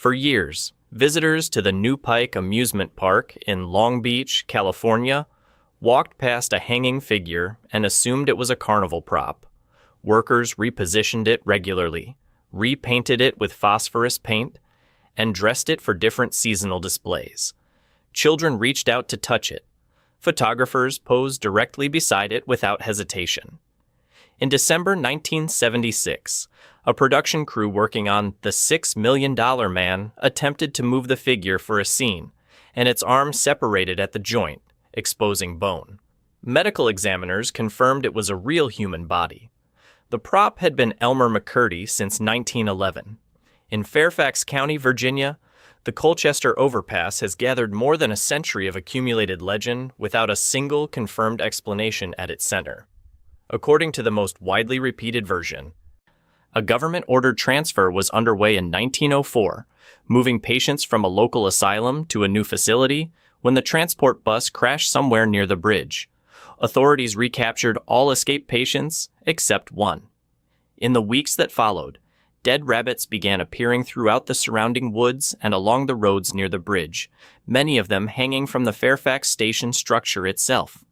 For years, visitors to the Nu-Pike amusement park in Long Beach, California, walked past a hanging figure and assumed it was a carnival prop. Workers repositioned it regularly, repainted it with phosphorus paint, and dressed it for different seasonal displays. Children reached out to touch it. Photographers posed directly beside it without hesitation. In December 1976, a production crew working on The $6 Million Man attempted to move the figure for a scene, and its arm separated at the joint, exposing bone. Medical examiners confirmed it was a real human body. The prop had been Elmer McCurdy since 1911. In Fairfax County, Virginia, the Colchester Overpass has gathered more than a century of accumulated legend without a single confirmed explanation at its center. According to the most widely repeated version, a government-ordered transfer was underway in 1904, moving patients from a local asylum to a new facility when the transport bus crashed somewhere near the bridge. Authorities recaptured all escaped patients except one. In the weeks that followed, dead rabbits began appearing throughout the surrounding woods and along the roads near the bridge, many of them hanging from the Fairfax station structure itself.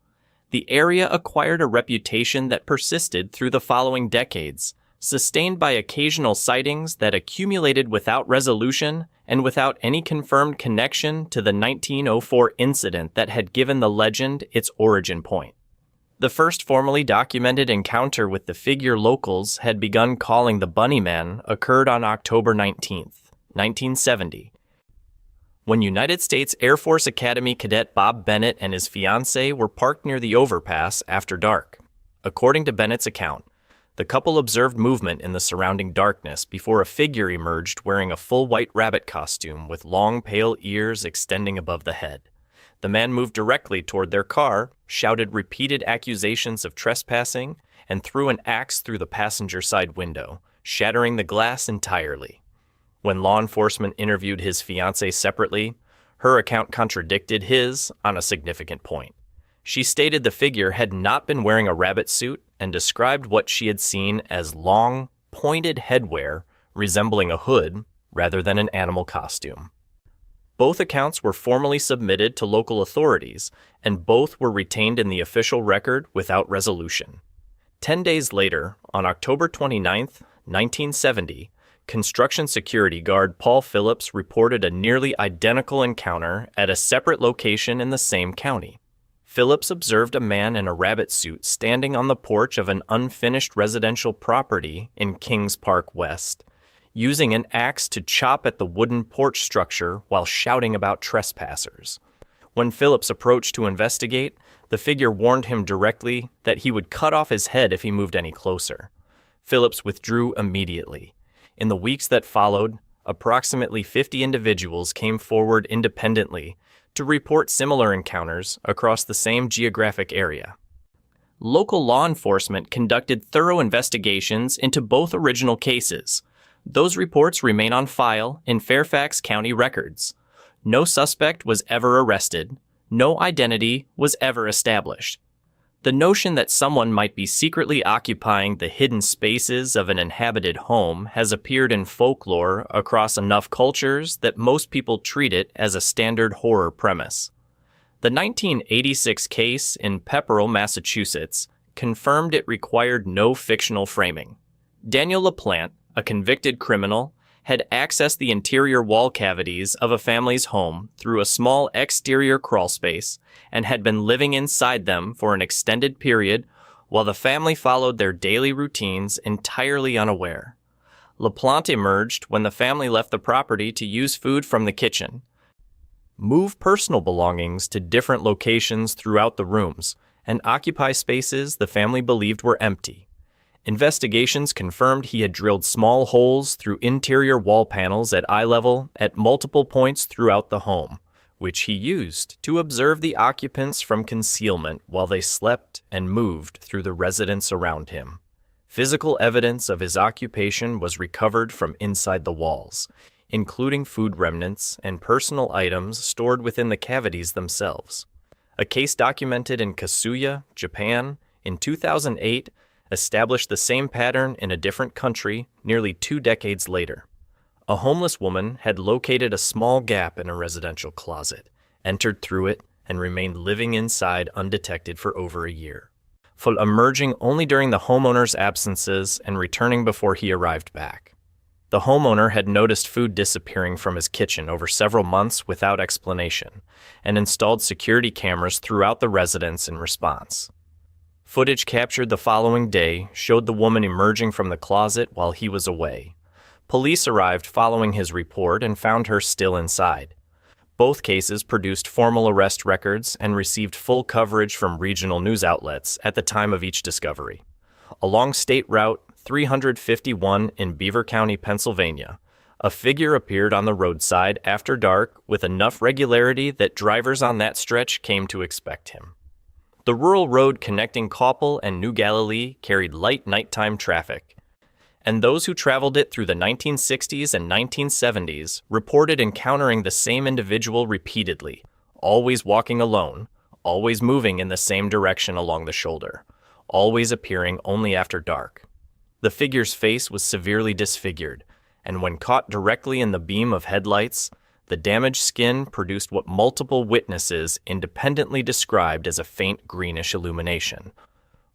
The area acquired a reputation that persisted through the following decades, sustained by occasional sightings that accumulated without resolution and without any confirmed connection to the 1904 incident that had given the legend its origin point. The first formally documented encounter with the figure locals had begun calling the Bunnyman occurred on October 19, 1970, when United States Air Force Academy cadet Bob Bennett and his fiancée were parked near the overpass after dark. According to Bennett's account, the couple observed movement in the surrounding darkness before a figure emerged wearing a full white rabbit costume with long pale ears extending above the head. The man moved directly toward their car, shouted repeated accusations of trespassing, and threw an axe through the passenger side window, shattering the glass entirely. When law enforcement interviewed his fiancée separately, her account contradicted his on a significant point. She stated the figure had not been wearing a rabbit suit and described what she had seen as long, pointed headwear resembling a hood rather than an animal costume. Both accounts were formally submitted to local authorities, and both were retained in the official record without resolution. 10 days later, on October 29, 1970, construction security guard Paul Phillips reported a nearly identical encounter at a separate location in the same county. Phillips observed a man in a rabbit suit standing on the porch of an unfinished residential property in Kings Park West, using an axe to chop at the wooden porch structure while shouting about trespassers. When Phillips approached to investigate, the figure warned him directly that he would cut off his head if he moved any closer. Phillips withdrew immediately. In the weeks that followed, approximately 50 individuals came forward independently to report similar encounters across the same geographic area. Local law enforcement conducted thorough investigations into both original cases. Those reports remain on file in Fairfax County records. No suspect was ever arrested. No identity was ever established. The notion that someone might be secretly occupying the hidden spaces of an inhabited home has appeared in folklore across enough cultures that most people treat it as a standard horror premise. The 1986 case in Pepperell, Massachusetts, confirmed it required no fictional framing. Daniel LaPlante, a convicted criminal, had accessed the interior wall cavities of a family's home through a small exterior crawlspace and had been living inside them for an extended period while the family followed their daily routines entirely unaware. LaPlante emerged when the family left the property to use food from the kitchen, move personal belongings to different locations throughout the rooms, and occupy spaces the family believed were empty. Investigations confirmed he had drilled small holes through interior wall panels at eye level at multiple points throughout the home, which he used to observe the occupants from concealment while they slept and moved through the residence around him. Physical evidence of his occupation was recovered from inside the walls, including food remnants and personal items stored within the cavities themselves. A case documented in Kasuya, Japan, in 2008 established the same pattern in a different country nearly 2 decades later. A homeless woman had located a small gap in a residential closet, entered through it, and remained living inside undetected for over a year, emerging only during the homeowner's absences and returning before he arrived back. The homeowner had noticed food disappearing from his kitchen over several months without explanation, and installed security cameras throughout the residence in response. Footage captured the following day showed the woman emerging from the closet while he was away. Police arrived following his report and found her still inside. Both cases produced formal arrest records and received full coverage from regional news outlets at the time of each discovery. Along State Route 351 in Beaver County, Pennsylvania, a figure appeared on the roadside after dark with enough regularity that drivers on that stretch came to expect him. The rural road connecting Coppell and New Galilee carried light nighttime traffic, and those who traveled it through the 1960s and 1970s reported encountering the same individual repeatedly, always walking alone, always moving in the same direction along the shoulder, always appearing only after dark. The figure's face was severely disfigured, and when caught directly in the beam of headlights, the damaged skin produced what multiple witnesses independently described as a faint greenish illumination.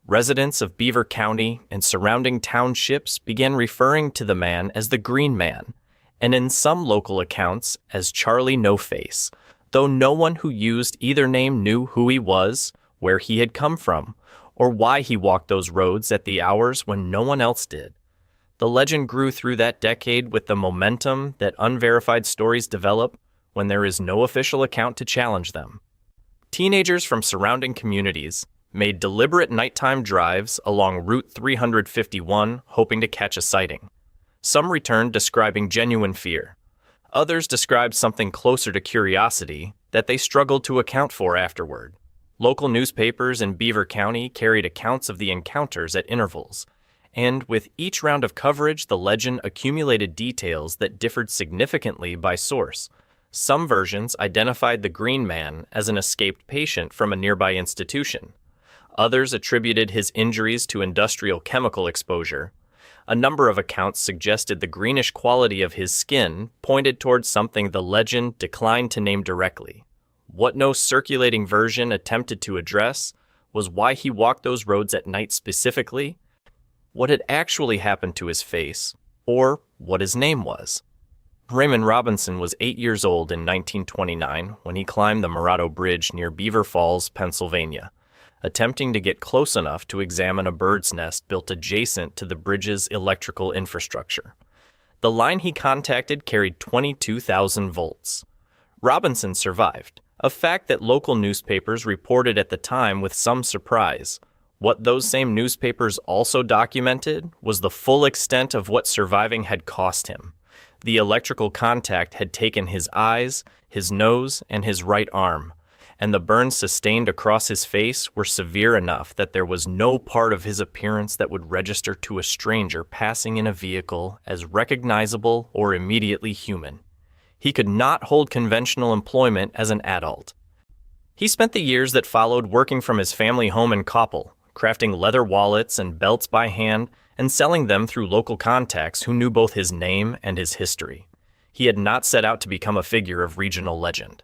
Residents of Beaver County and surrounding townships began referring to the man as the Green Man, and in some local accounts as Charlie No Face, though no one who used either name knew who he was, where he had come from, or why he walked those roads at the hours when no one else did. The legend grew through that decade with the momentum that unverified stories develop when there is no official account to challenge them. Teenagers from surrounding communities made deliberate nighttime drives along Route 351 hoping to catch a sighting. Some returned describing genuine fear. Others described something closer to curiosity that they struggled to account for afterward. Local newspapers in Beaver County carried accounts of the encounters at intervals, and with each round of coverage, the legend accumulated details that differed significantly by source. Some versions identified the Green Man as an escaped patient from a nearby institution. Others attributed his injuries to industrial chemical exposure. A number of accounts suggested the greenish quality of his skin pointed towards something the legend declined to name directly. What no circulating version attempted to address was why he walked those roads at night specifically, what had actually happened to his face, or what his name was. Raymond Robinson was 8 years old in 1929 when he climbed the Murado Bridge near Beaver Falls, Pennsylvania, attempting to get close enough to examine a bird's nest built adjacent to the bridge's electrical infrastructure. The line he contacted carried 22,000 volts. Robinson survived, a fact that local newspapers reported at the time with some surprise. What those same newspapers also documented was the full extent of what surviving had cost him. The electrical contact had taken his eyes, his nose, and his right arm, and the burns sustained across his face were severe enough that there was no part of his appearance that would register to a stranger passing in a vehicle as recognizable or immediately human. He could not hold conventional employment as an adult. He spent the years that followed working from his family home in Coppell, crafting leather wallets and belts by hand and selling them through local contacts who knew both his name and his history. He had not set out to become a figure of regional legend.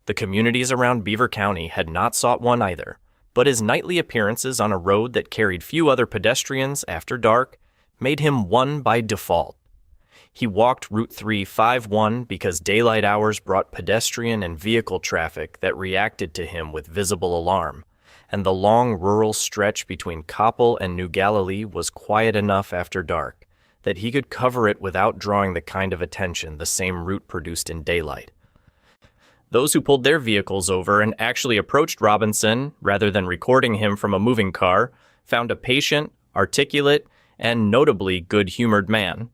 The communities around Beaver County had not sought one either, but his nightly appearances on a road that carried few other pedestrians after dark made him one by default. He walked Route 351 because daylight hours brought pedestrian and vehicle traffic that reacted to him with visible alarm, and the long rural stretch between Coppell and New Galilee was quiet enough after dark that he could cover it without drawing the kind of attention the same route produced in daylight. Those who pulled their vehicles over and actually approached Robinson, rather than recording him from a moving car, found a patient, articulate, and notably good-humored man.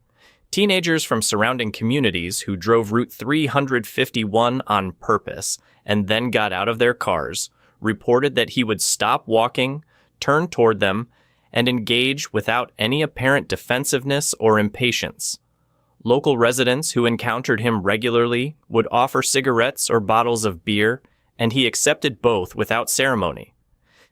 Teenagers from surrounding communities who drove Route 351 on purpose and then got out of their cars reported that he would stop walking, turn toward them, and engage without any apparent defensiveness or impatience. Local residents who encountered him regularly would offer cigarettes or bottles of beer, and he accepted both without ceremony.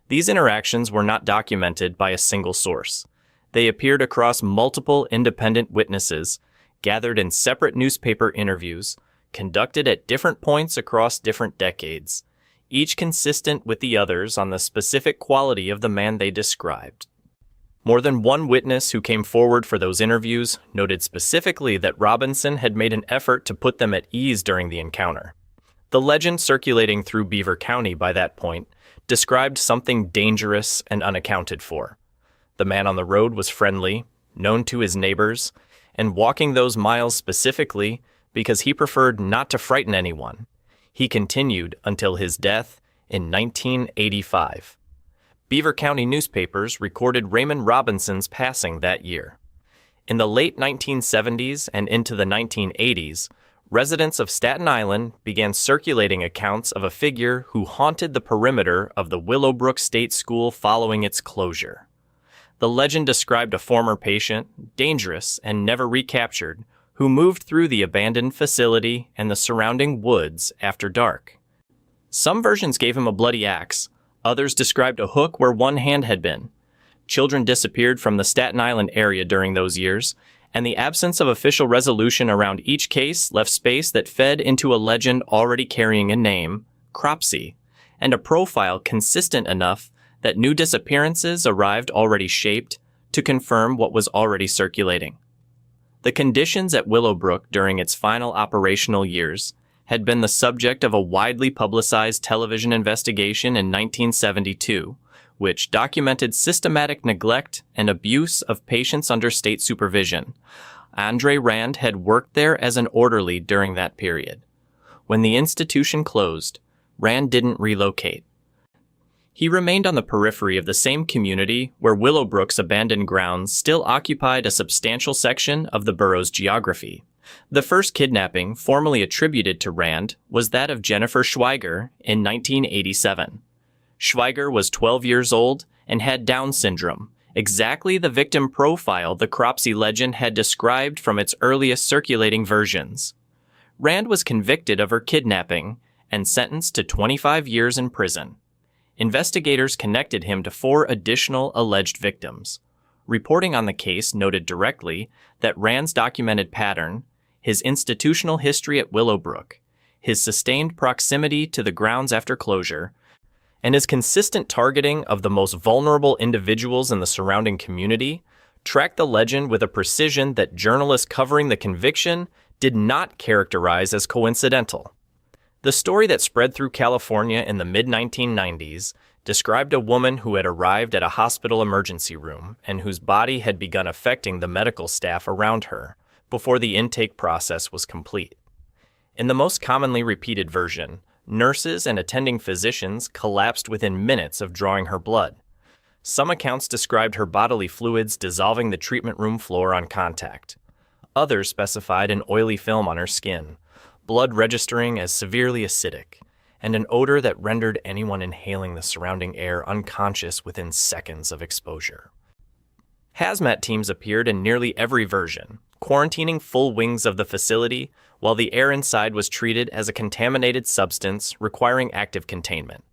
These interactions were not documented by a single source. They appeared across multiple independent witnesses, gathered in separate newspaper interviews, conducted at different points across different decades, each consistent with the others on the specific quality of the man they described. More than one witness who came forward for those interviews noted specifically that Robinson had made an effort to put them at ease during the encounter. The legend circulating through Beaver County by that point described something dangerous and unaccounted for. The man on the road was friendly, known to his neighbors, and walking those miles specifically because he preferred not to frighten anyone. He continued until his death in 1985. Beaver County newspapers recorded Raymond Robinson's passing that year. In the late 1970s and into the 1980s, residents of Staten Island began circulating accounts of a figure who haunted the perimeter of the Willowbrook State School following its closure. The legend described a former patient, dangerous and never recaptured, who moved through the abandoned facility and the surrounding woods after dark. Some versions gave him a bloody axe. Others described a hook where one hand had been. Children disappeared from the Staten Island area during those years, and the absence of official resolution around each case left space that fed into a legend already carrying a name, Cropsey, and a profile consistent enough that new disappearances arrived already shaped to confirm what was already circulating. The conditions at Willowbrook during its final operational years had been the subject of a widely publicized television investigation in 1972, which documented systematic neglect and abuse of patients under state supervision. Andre Rand had worked there as an orderly during that period. When the institution closed, Rand didn't relocate. He remained on the periphery of the same community where Willowbrook's abandoned grounds still occupied a substantial section of the borough's geography. The first kidnapping formally attributed to Rand was that of Jennifer Schweiger in 1987. Schweiger was 12 years old and had Down syndrome, exactly the victim profile the Cropsey legend had described from its earliest circulating versions. Rand was convicted of her kidnapping and sentenced to 25 years in prison. Investigators connected him to 4 additional alleged victims. Reporting on the case noted directly that Rand's documented pattern, his institutional history at Willowbrook, his sustained proximity to the grounds after closure, and his consistent targeting of the most vulnerable individuals in the surrounding community tracked the legend with a precision that journalists covering the conviction did not characterize as coincidental. The story that spread through California in the mid-1990s described a woman who had arrived at a hospital emergency room and whose body had begun affecting the medical staff around her before the intake process was complete. In the most commonly repeated version, nurses and attending physicians collapsed within minutes of drawing her blood. Some accounts described her bodily fluids dissolving the treatment room floor on contact. Others specified an oily film on her skin, blood registering as severely acidic, and an odor that rendered anyone inhaling the surrounding air unconscious within seconds of exposure. Hazmat teams appeared in nearly every version, quarantining full wings of the facility while the air inside was treated as a contaminated substance requiring active containment.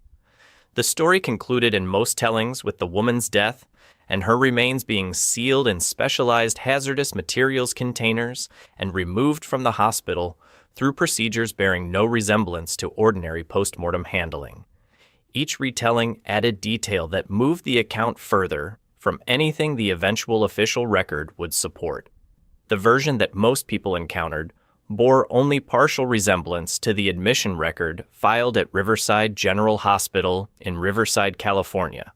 The story concluded in most tellings with the woman's death and her remains being sealed in specialized hazardous materials containers and removed from the hospital through procedures bearing no resemblance to ordinary postmortem handling. Each retelling added detail that moved the account further from anything the eventual official record would support. The version that most people encountered bore only partial resemblance to the admission record filed at Riverside General Hospital in Riverside, California,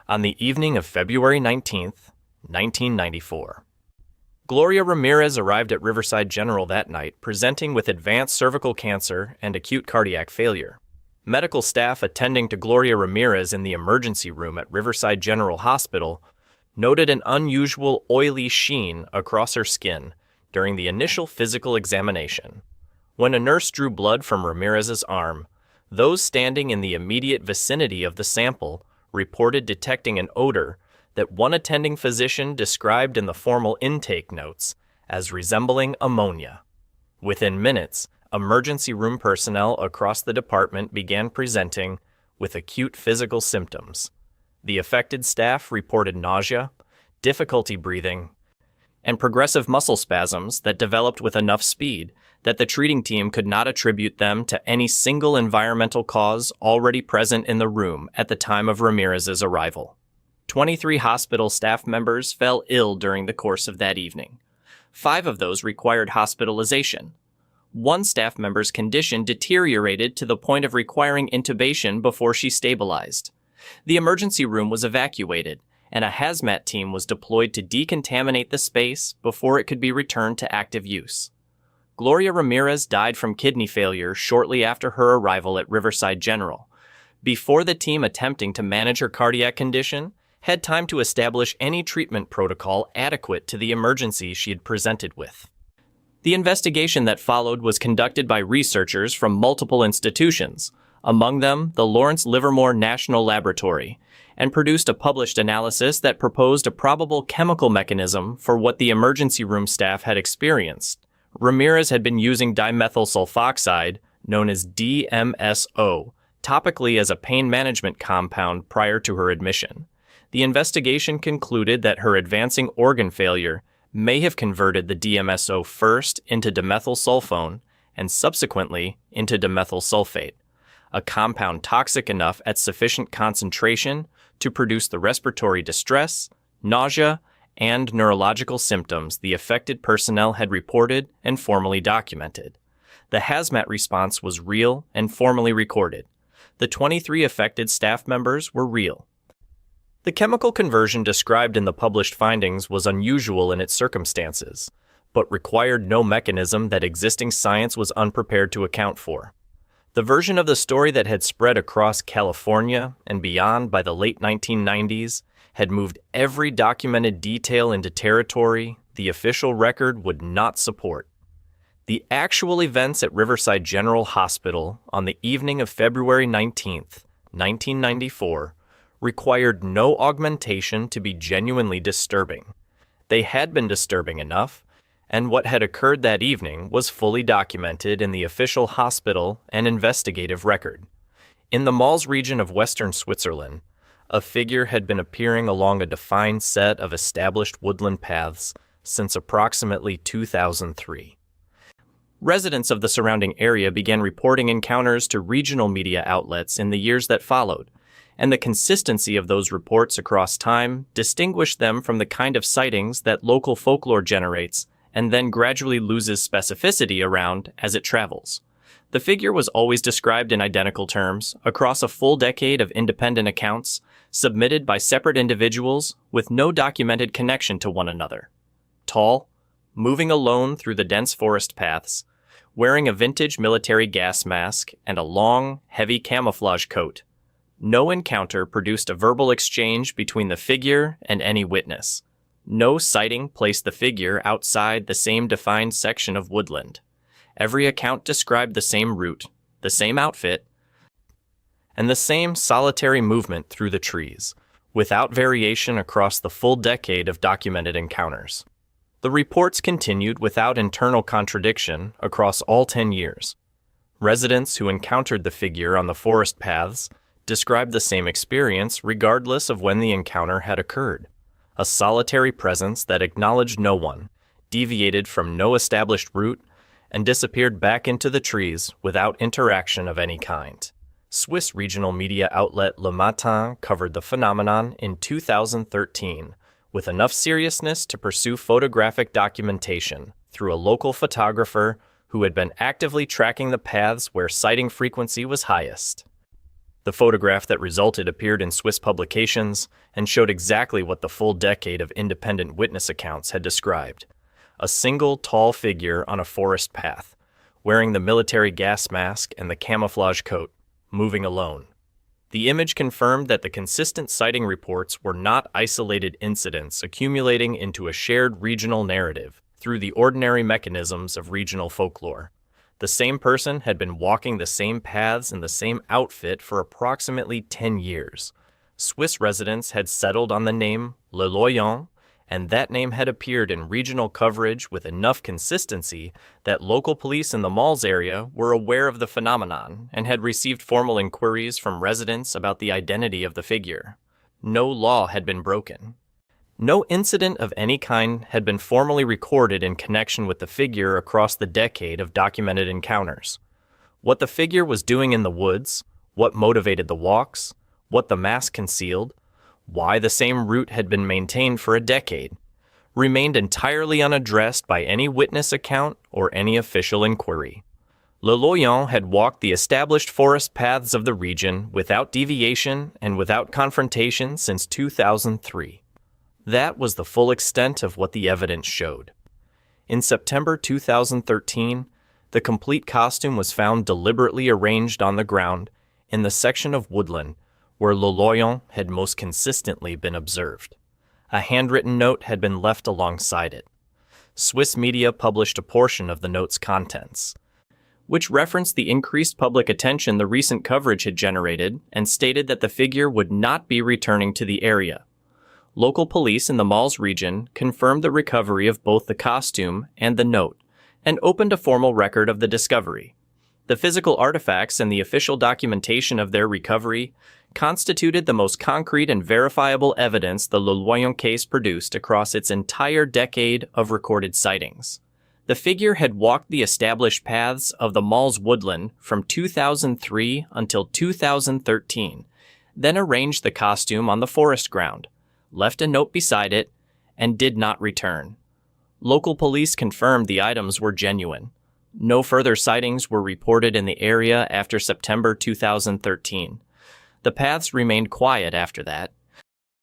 on the evening of February 19, 1994. Gloria Ramirez arrived at Riverside General that night, presenting with advanced cervical cancer and acute cardiac failure. Medical staff attending to Gloria Ramirez in the emergency room at Riverside General Hospital noted an unusual oily sheen across her skin during the initial physical examination. When a nurse drew blood from Ramirez's arm, those standing in the immediate vicinity of the sample reported detecting an odor that one attending physician described in the formal intake notes as resembling ammonia. Within minutes, emergency room personnel across the department began presenting with acute physical symptoms. The affected staff reported nausea, difficulty breathing, and progressive muscle spasms that developed with enough speed that the treating team could not attribute them to any single environmental cause already present in the room at the time of Ramirez's arrival. 23 hospital staff members fell ill during the course of that evening. 5 of those required hospitalization. 1 staff member's condition deteriorated to the point of requiring intubation before she stabilized. The emergency room was evacuated, and a hazmat team was deployed to decontaminate the space before it could be returned to active use. Gloria Ramirez died from kidney failure shortly after her arrival at Riverside General, before the team attempting to manage her cardiac condition had time to establish any treatment protocol adequate to the emergency she had presented with. The investigation that followed was conducted by researchers from multiple institutions, among them the Lawrence Livermore National Laboratory, and produced a published analysis that proposed a probable chemical mechanism for what the emergency room staff had experienced. Ramirez had been using dimethyl sulfoxide, known as DMSO, topically as a pain management compound prior to her admission. The investigation concluded that her advancing organ failure may have converted the DMSO first into dimethyl sulfone and subsequently into dimethyl sulfate, a compound toxic enough at sufficient concentration to produce the respiratory distress, nausea, and neurological symptoms the affected personnel had reported and formally documented. The hazmat response was real and formally recorded. The 23 affected staff members were real. The chemical conversion described in the published findings was unusual in its circumstances, but required no mechanism that existing science was unprepared to account for. The version of the story that had spread across California and beyond by the late 1990s had moved every documented detail into territory the official record would not support. The actual events at Riverside General Hospital on the evening of February 19, 1994, required no augmentation to be genuinely disturbing. They had been disturbing enough, and what had occurred that evening was fully documented in the official hospital and investigative record. In the Malls region of western Switzerland, a figure had been appearing along a defined set of established woodland paths since approximately 2003. Residents of the surrounding area began reporting encounters to regional media outlets in the years that followed, and the consistency of those reports across time distinguished them from the kind of sightings that local folklore generates and then gradually loses specificity around as it travels. The figure was always described in identical terms across a full decade of independent accounts submitted by separate individuals with no documented connection to one another. Tall, moving alone through the dense forest paths, wearing a vintage military gas mask and a long, heavy camouflage coat. No encounter produced a verbal exchange between the figure and any witness. No sighting placed the figure outside the same defined section of woodland. Every account described the same route, the same outfit, and the same solitary movement through the trees, without variation across the full decade of documented encounters. The reports continued without internal contradiction across all 10 years. Residents who encountered the figure on the forest paths described the same experience regardless of when the encounter had occurred. A solitary presence that acknowledged no one, deviated from no established route, and disappeared back into the trees without interaction of any kind. Swiss regional media outlet Le Matin covered the phenomenon in 2013 with enough seriousness to pursue photographic documentation through a local photographer who had been actively tracking the paths where sighting frequency was highest. The photograph that resulted appeared in Swiss publications and showed exactly what the full decade of independent witness accounts had described: a single tall figure on a forest path, wearing the military gas mask and the camouflage coat, moving alone. The image confirmed that the consistent sighting reports were not isolated incidents accumulating into a shared regional narrative through the ordinary mechanisms of regional folklore. The same person had been walking the same paths in the same outfit for approximately 10 years. Swiss residents had settled on the name Le Loyon, and that name had appeared in regional coverage with enough consistency that local police in the Malls area were aware of the phenomenon and had received formal inquiries from residents about the identity of the figure. No law had been broken. No incident of any kind had been formally recorded in connection with the figure across the decade of documented encounters. What the figure was doing in the woods, what motivated the walks, what the mask concealed, why the same route had been maintained for a decade, remained entirely unaddressed by any witness account or any official inquiry. Le Loyon had walked the established forest paths of the region without deviation and without confrontation since 2003. That was the full extent of what the evidence showed. In September 2013, the complete costume was found deliberately arranged on the ground in the section of woodland where Le Loyon had most consistently been observed. A handwritten note had been left alongside it. Swiss media published a portion of the note's contents, which referenced the increased public attention the recent coverage had generated and stated that the figure would not be returning to the area. Local police in the Mal's region confirmed the recovery of both the costume and the note and opened a formal record of the discovery. The physical artifacts and the official documentation of their recovery constituted the most concrete and verifiable evidence the Le Loyon case produced across its entire decade of recorded sightings. The figure had walked the established paths of the Mal's woodland from 2003 until 2013, then arranged the costume on the forest ground, left a note beside it, and did not return. Local police confirmed the items were genuine. No further sightings were reported in the area after September 2013. The paths remained quiet after that,